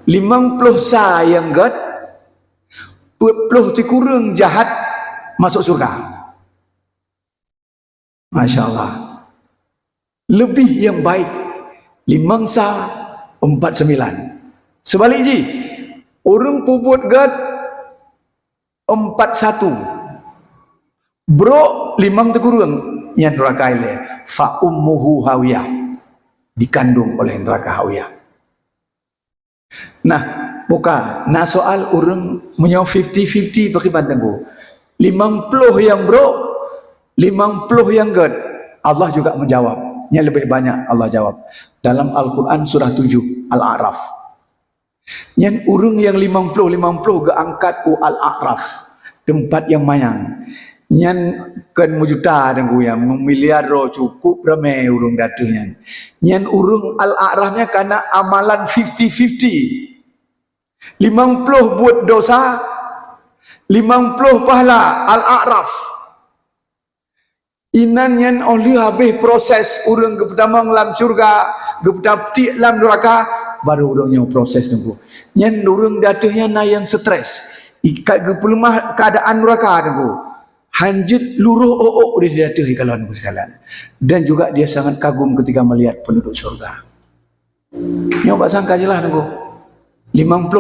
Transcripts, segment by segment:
50 sa yang gad 40 kurang jahat masuk surga. Masya Allah. Lebih yang baik 5 sa 49. Sebalik ji, orang puput gad 41 bro 5 kurang yang neraka ile fa ummuhu hawiyah, dikandung oleh neraka hawiyah. Nah, buka. Nah, soal orang punya 50-50 bagi pandangku. 50 yang bro, 50 yang gad. Allah juga menjawab. Yang lebih banyak Allah jawab. Dalam Al-Quran surah 7, Al-A'raf. Yang orang yang 50 keangkat ke Al-A'raf. Tempat yang mayang. Yang kan mujuta dengku ya, miliar roh cukup ramai urung datunya. Yang urung Al-A'rafnya karena amalan 50-50. 50 buat dosa, 50 pahala Al-A'raf. Inan yang oleh habis proses urung kepertama dalam surga, kepertama dalam neraka, baru urungnya proses tunggu. Yang urung datunya na yang stres. Ikat kepelemah keadaan neraka tunggu. Hanjit luruh di datuh kalau nunggu sekalian. Dan juga dia sangat kagum ketika melihat penduduk surga. Nyoba sangka je lah nunggu. 50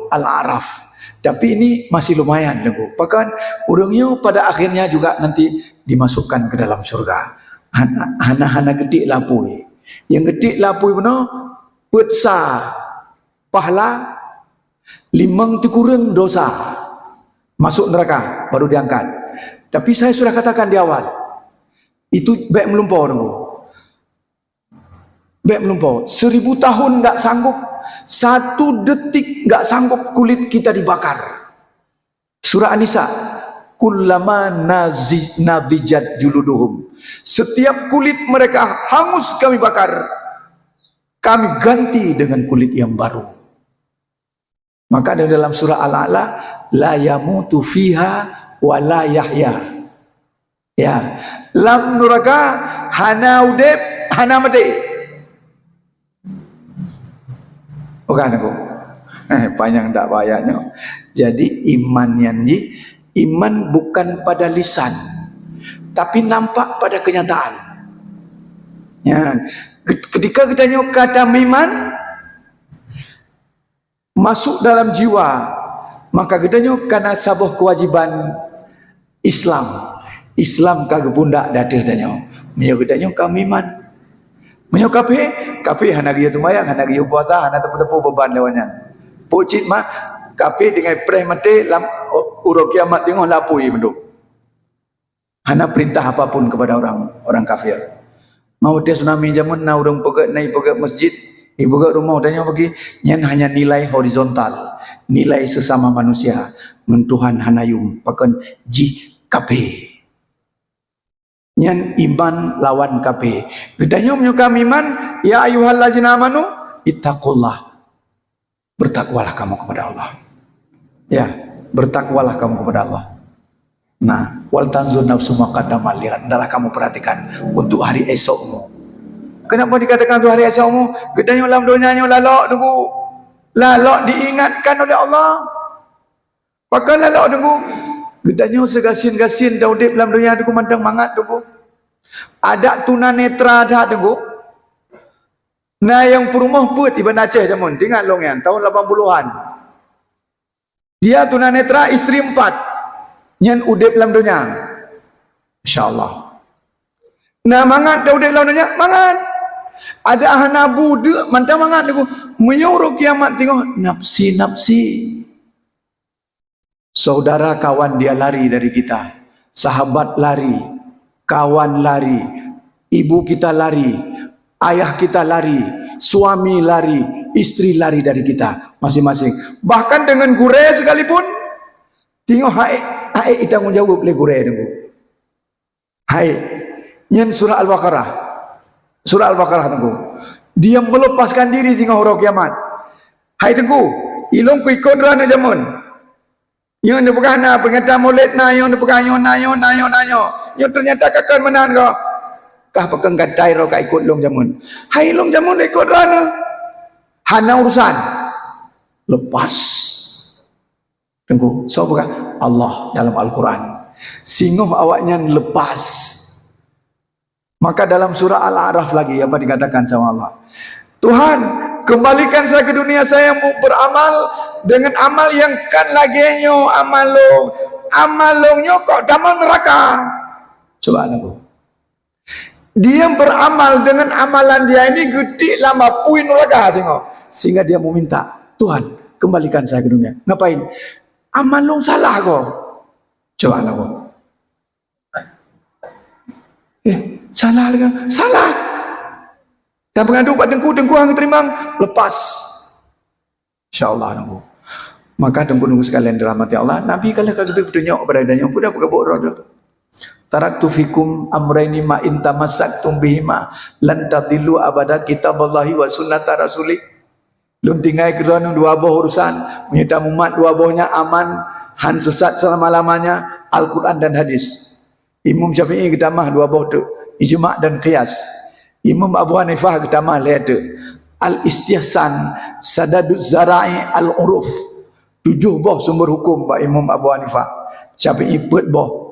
Al-A'raf. Tapi ini masih lumayan nunggu. Bahkan orangnya pada akhirnya juga nanti dimasukkan ke dalam surga. Hana gedik lapui. Yang gedik lapui benar petsa pahala 5 kurang dosa. Masuk neraka baru diangkat. Tapi saya sudah katakan di awal, itu baik melumpau nunggu. Baik melumpau. 1000 tahun tak sanggup, 1 detik tak sanggup kulit kita dibakar. Surah An-Nisa, kullama nadijat juluduhum. Setiap kulit mereka hangus kami bakar, kami ganti dengan kulit yang baru. Maka ada dalam surah Al-A'la, la yamutu fiha wa la yahya. Ya, lam neraka hana udep hana mati. Bukan aku. Panjang tak payahnya. Jadi iman yang ni, iman bukan pada lisan, tapi nampak pada kenyataan. Ya, ketika kita kata iman masuk dalam jiwa, maka gedanya karena sebuah kewajiban Islam. Islam kagak pundak dadah danya. Menyo gedanya kami iman. Menyo kape hana dia tumayang, hana dia puasa, hana tepu-tepu beban lewanya. Pocit mah kape dengan preh mate lam urang kiamat tengok lapui menduk. Hana perintah apapun kepada orang kafir. Mau dia tsunami zaman na urang pegat naik pegat masjid, ibu pegat rumah danya bagi nyan hanya nilai horizontal. Nilai sesama manusia mentuhan hanayum pakan ji kape nyan iman lawan kape gedanya menyuka iman ya ayyuhallazina amanu ittaqullah, bertakwalah kamu kepada Allah ya, bertakwalah kamu kepada Allah. Nah, wal tanzur nafsu ma qaddamat lihat, adalah kamu perhatikan untuk hari esokmu. Kenapa dikatakan untuk hari esokmu? Gedanya dalam dunianya lalok dulu. Lalok diingatkan oleh Allah. Pakai lalok tunggu. Gedanya segasin-gasin daudip dalam dunia tunggu mandang mangat tunggu. Ada tunanetra dah tunggu. Nah yang perumah put Ibn Aceh jamun. Ingat long yang tahun 80-an. Dia tunanetra isteri 4. Yang udip dalam dunia. InsyaAllah. Nah mangat daudip dalam dunia. Mangat. Ada ahana budak mantap mangat tunggu. Menyuruh kiamat tengok nafsi-nafsi. Saudara kawan dia lari dari kita, sahabat lari, kawan lari, ibu kita lari, ayah kita lari, suami lari, istri lari dari kita masing-masing. Bahkan dengan gure sekalipun, tengok hai tanggung jawab oleh gure tunggu. Hai, nyen surah Al-Baqarah, tunggu. Dia melepaskan diri sehingga huruf kiamat. Hai tengku, ilong ku ikut rana jamun. Yang dia pegang na, pengataan mulut na, yang dia pegang nayo. Yang ternyata kakak menan kau. Kah pegang katai roh kau ikut long jamun. Hai long jamun ikut rana. Hana urusan. lepas. Tengok, so bukan Allah dalam Al-Quran. Singoh awaknya lepas. Maka dalam surah Al-A'raf lagi apa dikatakan sama Allah? Tuhan, kembalikan saya ke dunia, saya mau beramal dengan amal yang kan lagi nyo amalonyo kok damal neraka. Coba aku. Dia beramal dengan amalan dia ini gede lama puin neraka sehingga dia mau minta, Tuhan, kembalikan saya ke dunia. Ngapain? Amalong salah kok. Coba aku. Salah lagi. Salah. Dan pengadu buat dengku hang terima lepas. InsyaAllah nunggu. Maka dengku sekalian dirahmati Allah. Nabi kalau kagak berdunia beradanya pun dah berkabut roda. Taraktu fikum amraini ma in tamassaktum bihima lan tadillu abada kitaballahi wa sunnata rasulih. Lun tinggal kerana dua buah urusan menyita umat, dua buahnya aman, han sesat selama-lamanya, Al-Quran dan hadis. Imam Syafi'i kita mah dua buah tu, ijma' dan qiyas. Imam Abu Hanifah kita mah lihat tu, al-istihsan, sadaduz zara'i, al-uruf. 7 buah sumber hukum Pak Imam Abu Hanifah. Syafi'i 4 buah.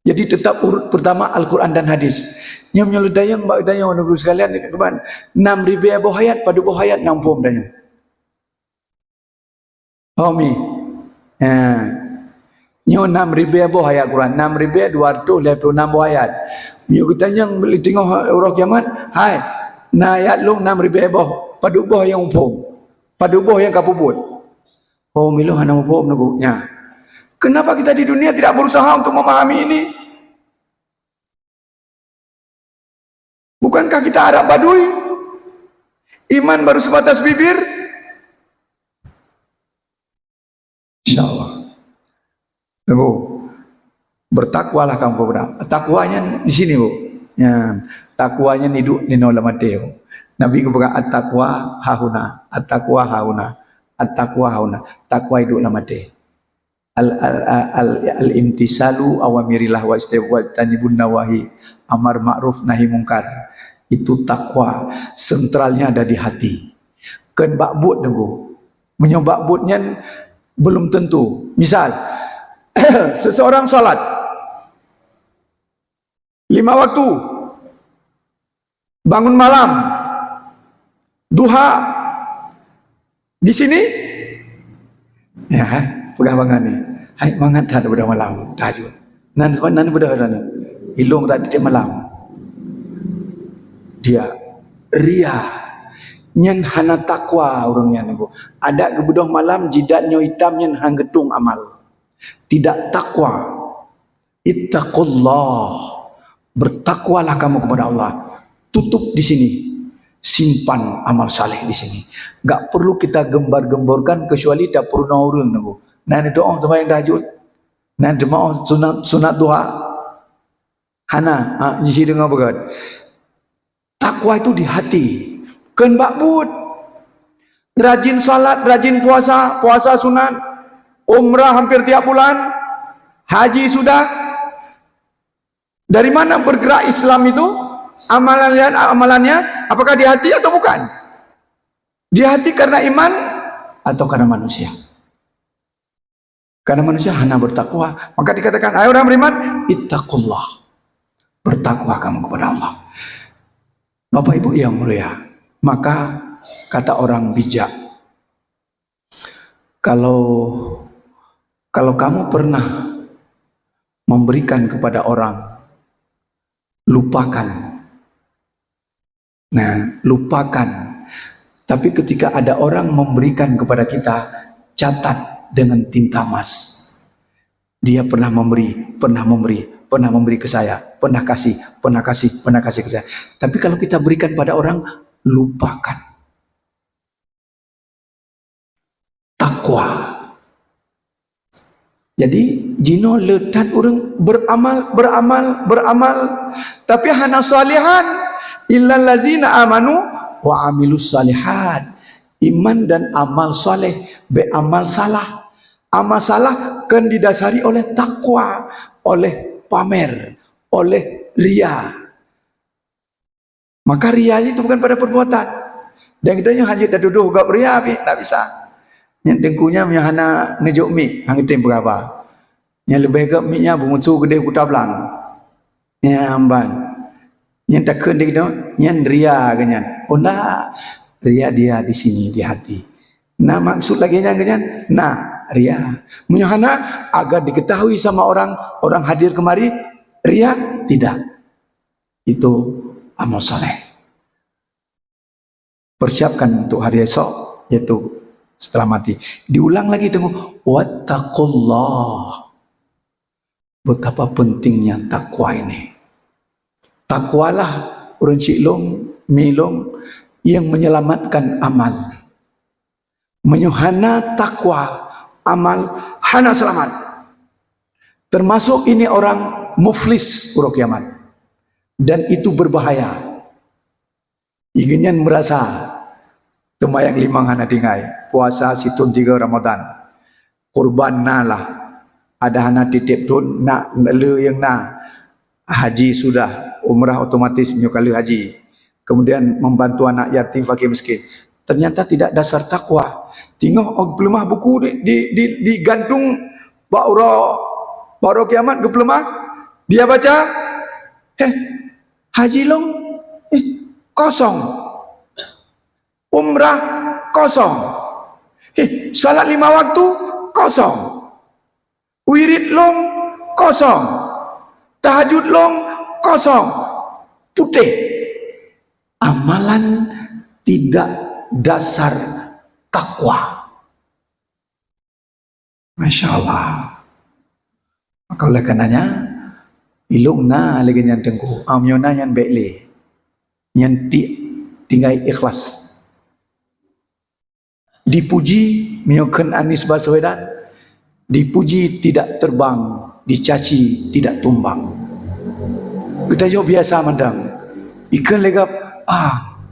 Jadi tetap urut pertama Al-Quran dan hadis. Yang menyeludayang mbak dayang negeri sekalian dekat keban 6,000 buah ayat pada buah ayat 60 dayang. Homi. Nyo 6,000 buah ayat Quran, 6,256 buah ayat. Nyo kita yang beli tengok orang kiamat, hai. Nah ayat lu 6,000 buah pada buah yang umpum. Pada buah yang kapubut. Oh milu hana umpum nugunya. Kenapa kita di dunia tidak berusaha untuk memahami ini? Bukankah kita Arab Baduy? Iman baru sebatas bibir? InsyaAllah. Bu, bertakwalah kamu beberapa. Takwanya di sini, Bu. Ya, takwanya hidup di nolam Mateo. Nabi kepada at-taqwa hahuna, at-taqwa hahuna, at-taqwa hahuna. Takwa hidup dalam Mateo. Al-imtisalu awamirillah wa istibwat tanibun nawahi, amar ma'ruf nahi mungkar. Itu takwa, sentralnya ada di hati. Kan bakbut nunggu. Menyobakbutnya belum tentu. Misal seseorang salat 5 waktu, bangun malam, duha, di sini ya pegang bangan ni. Hai mangat dah pada malam, tahajud. Nan pada sana. Hilung dah di malam. Dia ria. Nyen hana takwa orangnya ni. Ada kebudah malam jidatnya hitam nyen hang getung amal. Tidak takwa. Ittaqullah. Bertakwalah kamu kepada Allah. Tutup di sini. Simpan amal saleh di sini. Gak perlu kita gembar-gemborkan kecuali tak perlu naurun nunggu. Nanti doa sama yang tahajud. Nanti doa sunat duha. Hana, jisi dengar begat. Takwa itu di hati. Kan bakbut. Rajin salat, rajin puasa, puasa sunat. Umrah hampir tiap bulan. Haji sudah. Dari mana bergerak Islam itu? Amalannya, apakah di hati atau bukan? Di hati karena iman atau karena manusia? Karena manusia hanya bertakwa. Maka dikatakan, ayo orang beriman, ittaqullah. Bertakwa kamu kepada Allah. Bapak Ibu yang mulia, maka kata orang bijak, kalau kamu pernah memberikan kepada orang, lupakan. Nah, lupakan. Tapi ketika ada orang memberikan kepada kita, catat dengan tinta emas. Dia pernah memberi ke saya, pernah kasih ke saya. Tapi kalau kita berikan pada orang, lupakan. Takwa. Jadi jino ledat orang beramal, tapi hana salihan illal ladzina amanu wa amilus salihat. Iman dan amal saleh, amal salah. Amal salah kan didasari oleh takwa, oleh pamer, oleh ria. Maka ria itu bukan pada perbuatan. Dan kita hanya dah duduk gak ria, tak bisa. Yang dengkunya hana nejuk mi, hang item berapa. Yang lebih ke mi-nya bungutu gede kutablang. Yang amban. Yang tak kendik tu, yang ria ganyan. Oh nah, ria dia di sini di hati. Nah maksud lagi yang ganyan, nah ria. Menyahana agar diketahui sama orang hadir kemari, ria tidak. Itu amal soleh. Persiapkan untuk hari esok, yaitu setelah mati. Diulang lagi tunggu. Wattaqullah. Betapa pentingnya takwa ini. Takwalah urun cilong, milong yang menyelamatkan amal. Menyuhana takwa, amal hana selamat. Termasuk ini orang muflis uruk kiamat. Dan itu berbahaya. Inginnya merasa temayang limang hana dingai, puasa situn 3 Ramadan. Kurban nalah. Ada hana titip tun nak le yang na haji sudah. Umrah otomatis menyukali haji, kemudian membantu anak yatim fakir miskin. Ternyata tidak dasar takwa. Tengok pelemah buku digantung baru kiamat ke pelemah, dia baca haji long kosong, umrah kosong, salat 5 waktu kosong, wirid long kosong, tahajud long kosong, putih. Amalan tidak dasar takwa. Masya Allah. Maka oleh karenanya, ilung na lagi yang tengku, amyona yang bekle, yang tinggal ikhlas. Dipuji menyukan Anies Baswedan, dipuji tidak terbang, dicaci tidak tumbang. Kita jo biasa mandang. Ikan legap,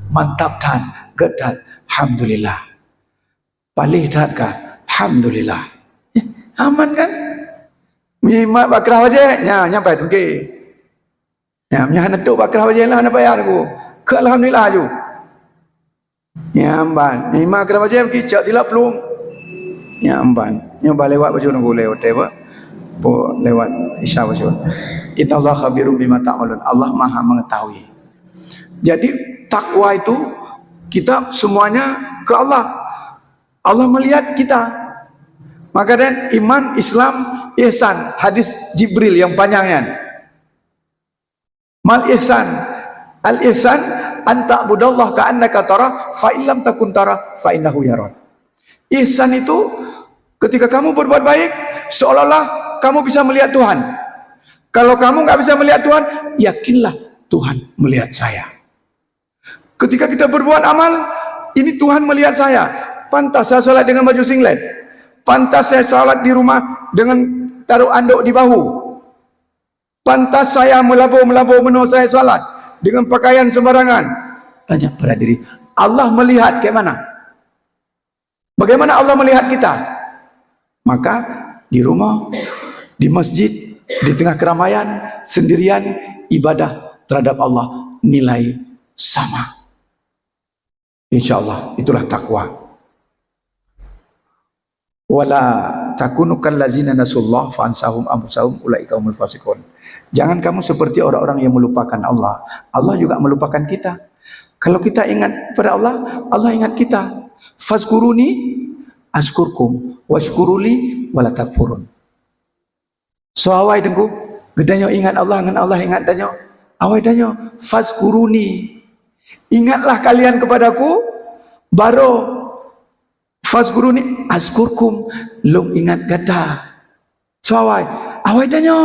mantap tan, gedat, alhamdulillah. Palih tak kah? Alhamdulillah. Aman kan? Mak bakrah aja, nyampai tu ke. Netuk bakrah aja lah, nak bayar aku. Ke alhamdulillah aju. Nyamban, mak bakrah aja pergi cak tilap pelung. Nyamban, nyoba lewat baju nunggu lewat apa? Lewat isya baju. Inna Allah khabirum bima ta'malun. Allah maha mengetahui. Jadi takwa itu kita semuanya ke Allah. Allah melihat kita. Maka dan iman, Islam, ihsan. Hadis Jibril yang panjangnya. Mal ihsan. Al ihsan anta budallah ka'annaka tara fa illam takun tara fa innahu yarak. Ihsan itu ketika kamu berbuat baik seolah-olah kamu bisa melihat Tuhan. Kalau kamu nggak bisa melihat Tuhan, yakinlah Tuhan melihat saya. Ketika kita berbuat amal, ini Tuhan melihat saya. Pantas saya sholat dengan baju singlet. Pantas saya sholat di rumah dengan taruh anduk di bahu. Pantas saya melabur menu saya sholat dengan pakaian sembarangan. Banyak pada diri. Allah melihat ke mana? Bagaimana Allah melihat kita? Maka di rumah, di masjid, di tengah keramaian, sendirian, ibadah terhadap Allah nilai sama. InsyaAllah itulah takwa. Wala takunu kallazina nasullah fa ansahum anfusahum ulaika humul fasiqun. Jangan kamu seperti orang-orang yang melupakan Allah. Allah juga melupakan kita. Kalau kita ingat pada Allah, Allah ingat kita. Fazkuruni askurkum washkuruli wala takfurun. So awai dengku, gedanyo ingat Allah, dengan Allah ingat danyo. Awai danyo, fazkuruni. Ingatlah kalian kepadaku, baru fazkuruni askurkum, long ingat gada. So awai danyo.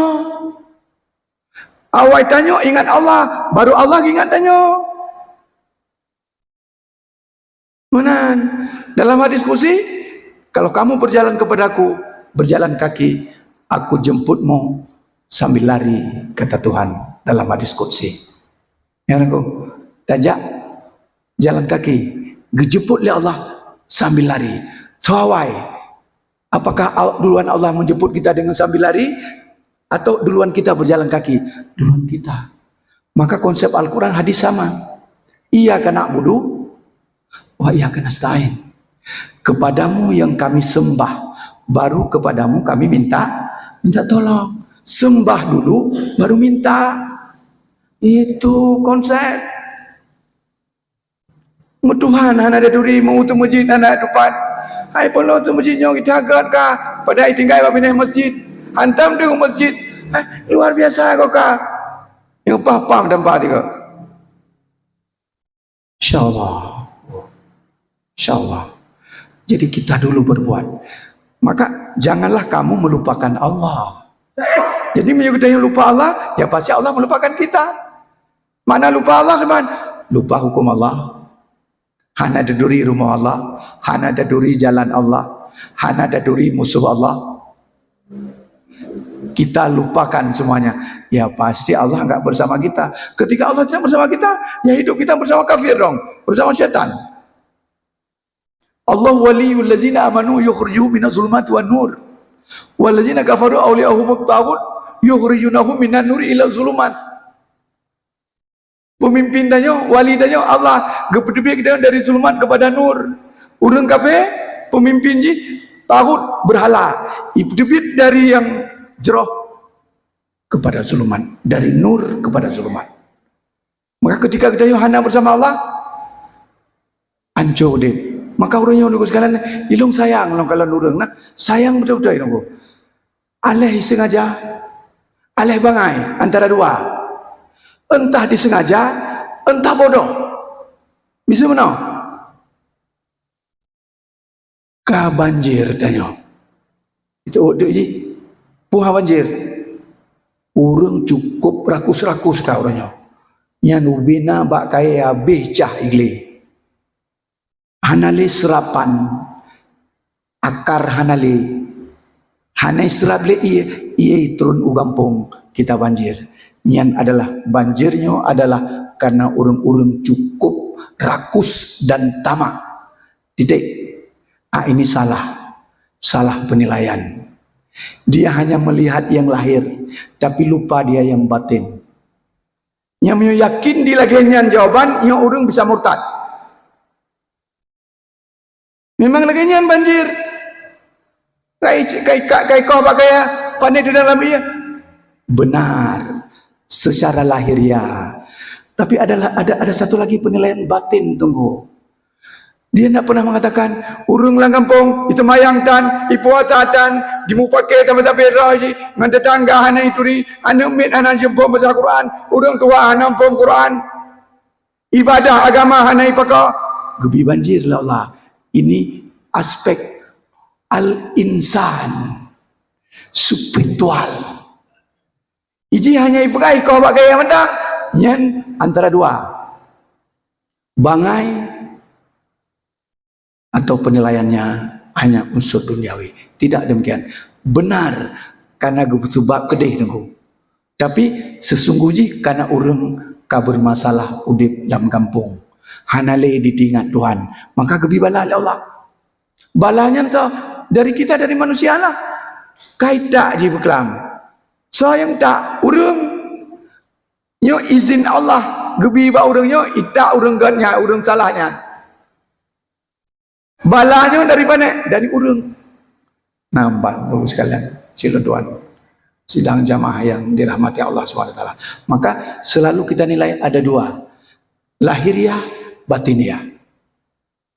Awai danyo ingat Allah, baru Allah ingat danyo. Mana? Dalam hadis kursi, kalau kamu berjalan kepadaku, berjalan kaki, aku jemputmu sambil lari, kata Tuhan dalam hadis qudsi. Yang aku dajak jalan kaki, dijemput oleh Allah sambil lari. Tawai. Apakah duluan Allah menjemput kita dengan sambil lari atau duluan kita berjalan kaki? Duluan kita. Maka konsep Al-Quran hadis sama. Iyyaka na'budu wa iyyaka nasta'in. Kepadamu yang kami sembah, baru kepadamu kami minta tolong. Sembah dulu, baru minta. Itu konsep. Tuhan hana ada duri mau tu masjid hana depan. Hai polo tu masjidnya kita agak ka. Pada ai tinggal babinah masjid. Hantam dia masjid. Luar biasa kau ka. Yang paham tempat dia. Insyaallah. Insyaallah. Jadi kita dulu berbuat. Maka janganlah kamu melupakan Allah. Jadi kita yang lupa Allah, ya pasti Allah melupakan kita. Mana lupa Allah teman? Lupa hukum Allah. Hana daduri rumah Allah, hana daduri jalan Allah, hana daduri musuh Allah. Kita lupakan semuanya. Ya pasti Allah enggak bersama kita. Ketika Allah tidak bersama kita, ya hidup kita bersama kafir dong, bersama syaitan. Allah waliyul ladzina amanu yukhrijuhum minaz zulumati wan nur. Wal ladzina kafaru awliyahumut taghut yukhrijunahum minan nuri ila zulumat. Pemimpin danyo, wali danyo Allah gepedebik kita dari zulumat kepada nur. Urang kape pemimpin ji taghut berhala. Ipedebik dari yang jeroh kepada zulumat, dari nur kepada zulumat. Maka ketika kita hana bersama Allah, anco deh. Maka urangnya nunggu sekalian, ilung sayang long kalau nurang nak sayang betul-betul nunggu. Aleh sengaja, aleh bangai antara dua. Entah disengaja, entah bodoh. Bisa mana? Ka banjir danyo. Itu ji. Puha banjir. Urang cukup rakus-rakus ka orangnya. Nya nubina bak kaya becah igli. Hanali serapan akar hanali. Hanai serable ia turun ugampung kita banjir. Yang adalah banjirnya adalah karena urang-urang cukup rakus dan tamak. Titik. Ini salah penilaian. Dia hanya melihat yang lahir, tapi lupa dia yang batin. Yang yakin di lagian jawaban, yang urang bisa murtad. Memang lagian banjir. Kai kau pakai pandai di dalam dia. Benar. Secara lahiriah, tapi ada satu lagi penilaian batin. Tunggu, dia tidak pernah mengatakan urung lang kampung itu mayang dan ipuasa dan dimupakai sama-sama raji ngan tetangga hana itu ni anu mit hana jumpa baca Quran, urung tua hana pom Quran, ibadah agama hana ipaka gebi banjir lah Allah. Ini aspek al-insan spiritual. Iji hanya ibagai kau bagai yang mendak. Nyan antara dua. Bangai atau penilaiannya hanya unsur duniawi. Tidak demikian. Benar karena sebab kedih nunggu. Tapi sesungguhnya karena urang kabur masalah udip dalam kampung. Hanale ditingat Tuhan. Maka gebi bala Allah. Balanya entah dari kita, dari manusia lah. Kaitak ji berkelam. Sayang tak urang nyo izin Allah gebi ba urang nyo itak urang gannya urang salahnya. Balanya dari mana? Dari urang. Nampak Bapak sekalian, silakan Tuhan. Sidang jamaah yang dirahmati Allah SWT. Maka selalu kita nilai ada dua. Lahiriah, batiniah.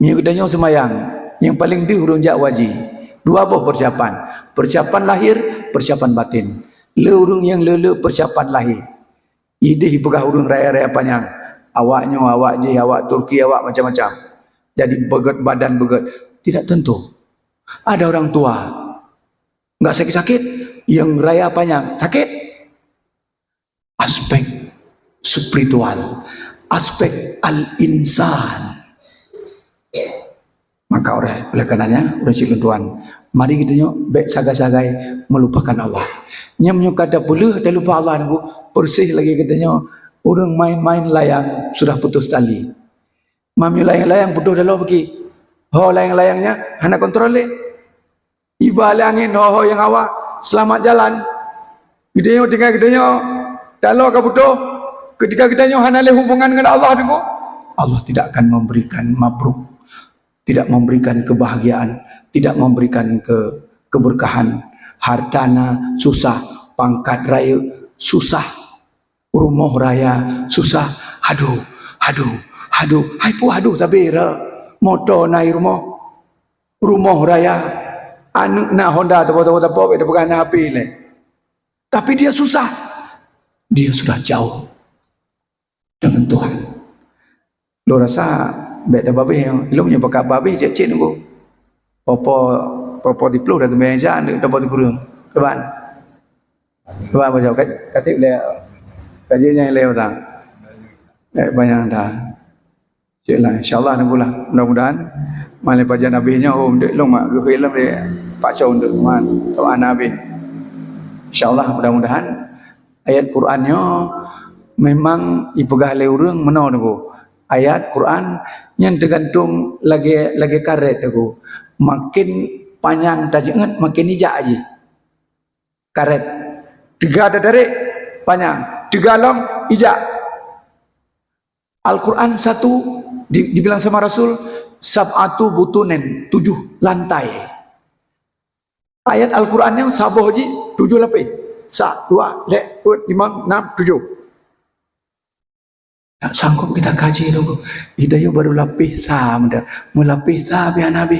Nyudanya semayang. Yang paling di urang jak wajib. Dua boh persiapan. Persiapan lahir, persiapan batin. Urang yang lele persiapan lahir. Idih pegah urang raya-raya panjang. Awaknya, awak je, awak Turki, awak macam-macam. Jadi beget badan beget. Tidak tentu. Ada orang tua. Enggak sakit-sakit. Yang raya panjang. Sakit. Aspek spiritual. Aspek al-insan. Maka oleh karenanya, oleh silakan Tuhan. Mari kita baik sagai-sagai melupakan Allah. Nyamnya kata puluh dah lupa Allah nunggu bersih lagi katanya orang main-main layang sudah putus tali. Mami layang-layang putus dah pergi. Ho layang-layangnya hana kontrol le. Iba angin ho yang awak selamat jalan. Gidenya tinggal gidenya dalau ka putus. Ketika gidenya hana le hubungan dengan Allah nunggu. Allah tidak akan memberikan mabruk. tidak memberikan kebahagiaan, tidak memberikan keberkahan. Hartana susah, pangkat raya susah, rumah raya susah. Aduh, hai pu aduh sabira. Motor naik rumah raya, anak nak Honda tapi dia bukan HP le. Tapi dia susah, dia sudah jauh dengan Tuhan. Lo rasa beda babi yang lo punya bakat babi cek nunggu. Popo di plu dah tu meja ni dapat dikurung. Kawan baca katik le kajiannya le utang. Banyak dah. Ceklah insyaallah nunggulah. Mudah-mudahan malai baca nabinya dek long mak film dia pak cau untuk man doa nabi. Insyaallah mudah-mudahan ayat Qurannya memang ipegah le urang meno nunggu. Ayat Quran yang tergantung lagi karet aku. Makin panjang tajingat makin hijak aja. Karet. 3 ada tarik panjang, 3 long hijak. Al-Quran 1 dibilang sama Rasul sab'atu butunen, 7 lantai. Ayat Al-Quran yang saboh ji 7 lapis. 1 2 3 4 5 6 7. Tak sanggup kita kaji dulu. Hidayah baru lapis sama dah. Melapis biar Nabi.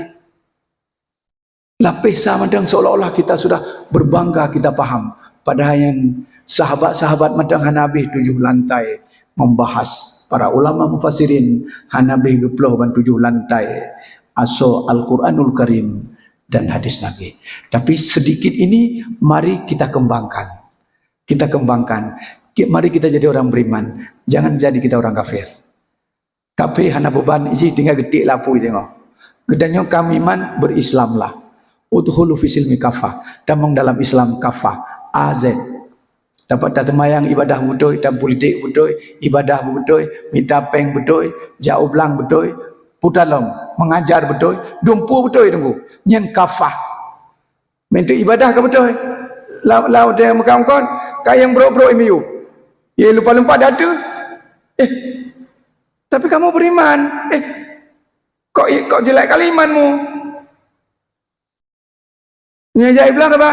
Lapis sama dah seolah-olah kita sudah berbangga kita paham. Padahal yang sahabat-sahabat madang Nabi 7 lantai membahas. Para ulama mufassirin Hanabi geploh ban 7 lantai. Aso Al-Quranul Karim dan hadis Nabi. Tapi sedikit ini mari kita kembangkan. Kita kembangkan. Mari kita jadi orang beriman. Jangan jadi kita orang kafir. Kafir hana beban isi tinggal gedik lapu tengok. Gedanya kami iman berislamlah. Udhulu fi silmi kafah. Damang dalam Islam kafah. AZ. Dapat tak temayang ibadah betul, dan politik betul, ibadah betul, minta peng betul, jauh belang betul, putalom mengajar betul, dumpu betul tunggu. Nyen kafah. Minta ibadah ke betul? Lau dia mengkon kayang bro-bro imiu. Ya lupa-lupa dada. Tapi kamu beriman. Kok jelek kali imanmu? Nyajai bilang apa?